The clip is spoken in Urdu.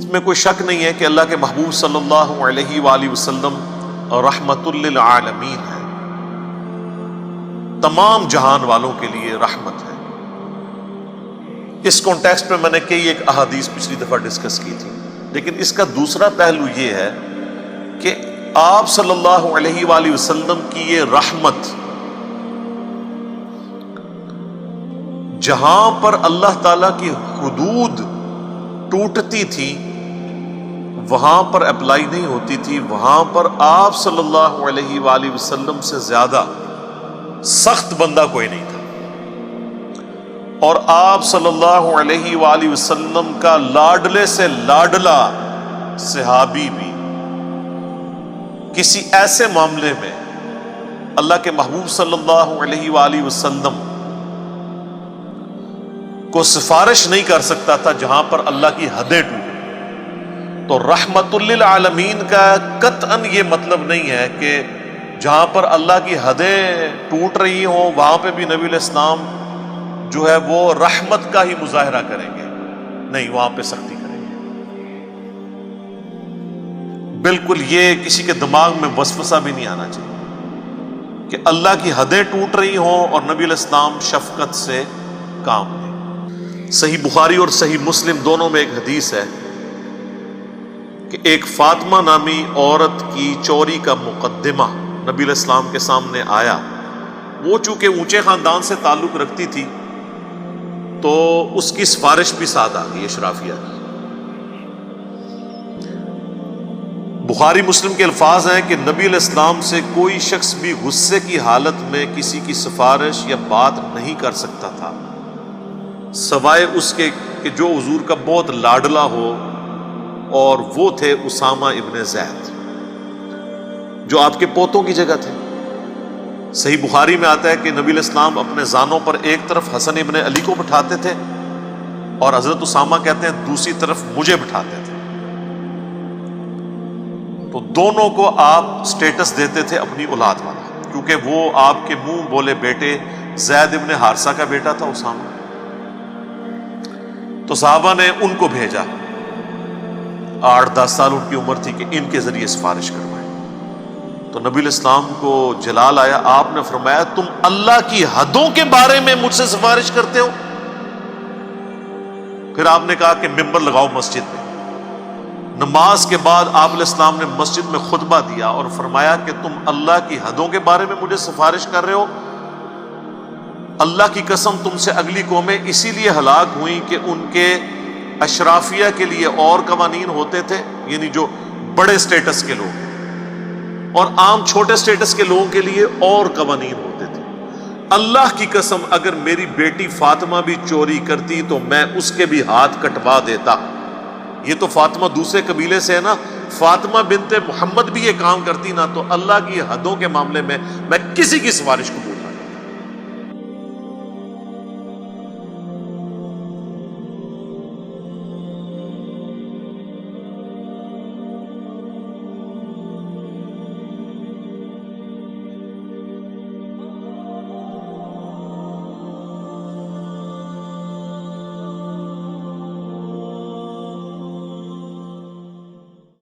میں کوئی شک نہیں ہے کہ اللہ کے محبوب صلی اللہ علیہ وآلہ وسلم رحمت للعالمین ہے، تمام جہان والوں کے لیے رحمت ہے۔ اس کانٹیکسٹ میں نے کئی ایک احادیث پچھلی دفعہ ڈسکس کی تھی، لیکن اس کا دوسرا پہلو یہ ہے کہ آپ صلی اللہ علیہ وآلہ وسلم کی یہ رحمت جہاں پر اللہ تعالیٰ کی حدود ٹوٹتی تھی وہاں پر اپلائی نہیں ہوتی تھی، وہاں پر آپ صلی اللہ علیہ وآلہ وسلم سے زیادہ سخت بندہ کوئی نہیں تھا، اور آپ صلی اللہ علیہ وآلہ وسلم کا لاڈلے سے لاڈلا صحابی بھی کسی ایسے معاملے میں اللہ کے محبوب صلی اللہ علیہ وآلہ وسلم کو سفارش نہیں کر سکتا تھا جہاں پر اللہ کی حدیں ٹوٹیں۔ تو رحمت للعالمین کا قطعاً یہ مطلب نہیں ہے کہ جہاں پر اللہ کی حدیں ٹوٹ رہی ہوں وہاں پہ بھی نبی علیہ السلام جو ہے وہ رحمت کا ہی مظاہرہ کریں گے، نہیں، وہاں پہ سختی کریں گے۔ بالکل یہ کسی کے دماغ میں وسوسہ بھی نہیں آنا چاہیے کہ اللہ کی حدیں ٹوٹ رہی ہوں اور نبی علیہ السلام شفقت سے کام لیں۔ صحیح بخاری اور صحیح مسلم دونوں میں ایک حدیث ہے کہ ایک فاطمہ نامی عورت کی چوری کا مقدمہ نبی علیہ السلام کے سامنے آیا۔ وہ چونکہ اونچے خاندان سے تعلق رکھتی تھی تو اس کی سفارش بھی ساتھ آ گئی اشرافیہ کی۔ بخاری مسلم کے الفاظ ہیں کہ نبی علیہ السلام سے کوئی شخص بھی غصے کی حالت میں کسی کی سفارش یا بات نہیں کر سکتا تھا سوائے اس کے کہ جو حضور کا بہت لاڈلا ہو، اور وہ تھے اسامہ ابن زید جو آپ کے پوتوں کی جگہ تھے۔ صحیح بخاری میں آتا ہے کہ نبی علیہ السلام اپنے زانوں پر ایک طرف حسن ابن علی کو بٹھاتے تھے اور حضرت اسامہ کہتے ہیں دوسری طرف مجھے بٹھاتے تھے، تو دونوں کو آپ سٹیٹس دیتے تھے اپنی اولاد والا، کیونکہ وہ آپ کے منہ بولے بیٹے زید ابن حارثہ کا بیٹا تھا اسامہ۔ تو صحابہ نے ان کو بھیجا، 8-10 سال ان کی عمر تھی، کہ ان کے ذریعے سفارش کروائیں۔ تو نبی علیہ السلام کو جلال آیا، آپ نے فرمایا تم اللہ کی حدوں کے بارے میں مجھ سے سفارش کرتے ہو؟ پھر آپ نے کہا کہ ممبر لگاؤ مسجد میں۔ نماز کے بعد آپ علیہ السلام نے مسجد میں خطبہ دیا اور فرمایا کہ تم اللہ کی حدوں کے بارے میں مجھے سفارش کر رہے ہو؟ اللہ کی قسم تم سے اگلی قومیں اسی لیے ہلاک ہوئیں کہ ان کے اشرافیہ کے لیے اور قوانین ہوتے تھے، یعنی جو بڑے سٹیٹس کے لوگ، اور عام چھوٹے سٹیٹس کے لوگوں کے لیے اور قوانین ہوتے تھے۔ اللہ کی قسم اگر میری بیٹی فاطمہ بھی چوری کرتی تو میں اس کے بھی ہاتھ کٹوا دیتا۔ یہ تو فاطمہ دوسرے قبیلے سے ہے نا، فاطمہ بنت محمد بھی یہ کام کرتی نا، تو اللہ کی حدوں کے معاملے میں کسی کی سفارش کو